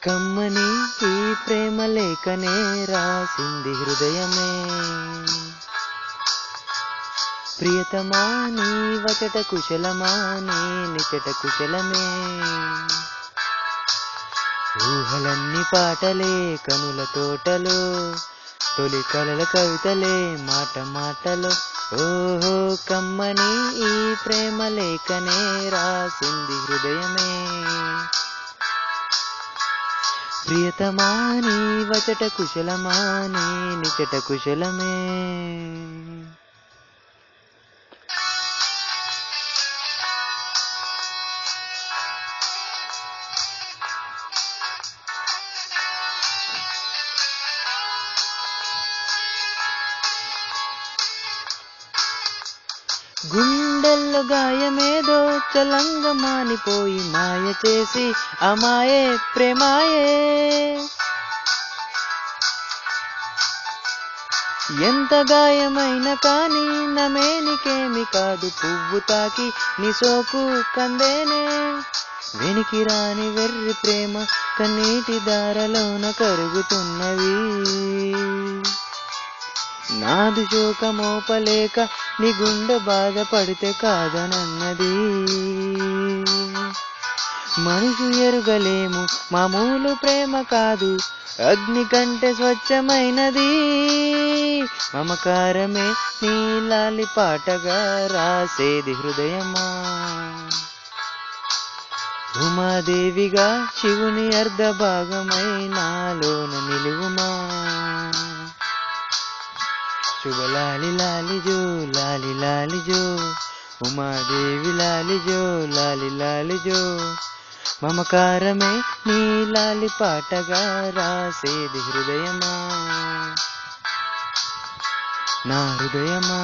కమ్మని ఈ ప్రేమ లేఖనే రాసింది హృదయమే. ప్రియతమా నీ వచట కుశలమా నీ నిచట కుశలమే. ఊహలన్నీ పాటలే కనుల తోటలో తొలి కలల కవితలే మాట మాటలో. ఓహో కమ్మని ఈ ప్రేమ లేఖనే రాసింది హృదయమే. ప్రియతమా నీ వచట కుశలమా నీ నిచట కుశలమే. గుండెల్లో గాయమేదో చలంగ మానిపోయి మాయ చేసి అమాయే ప్రేమాయే. ఎంత గాయమైన కానీ నమేనికేమి కాదు పువ్వు తాకి నీ సోకు కందేనే. వెనికి రాని వెర్రి ప్రేమ కన్నీటి దారలోన కరుగుతున్నవి. నాదు శోకమోపలేక నీ గుండె బాధపడితే కాదనన్నది. మనుషు ఎరుగలేము మామూలు ప్రేమ కాదు అగ్ని కంటే స్వచ్ఛమైనది. మమకారమే నీ లాలి పాటగా రాసేది హృదయమా. ఉమాదేవిగా శివుని అర్ధ భాగమై నాలోన నిలువుమా. శుభ లాలి లాలి జో లాలి లాలి జో ఉమాదేవి లాలి జో లాలి లాలి జో. మమకారమే నీ లాలి పాటగా రాసేది హృదయమా నా హృదయమా.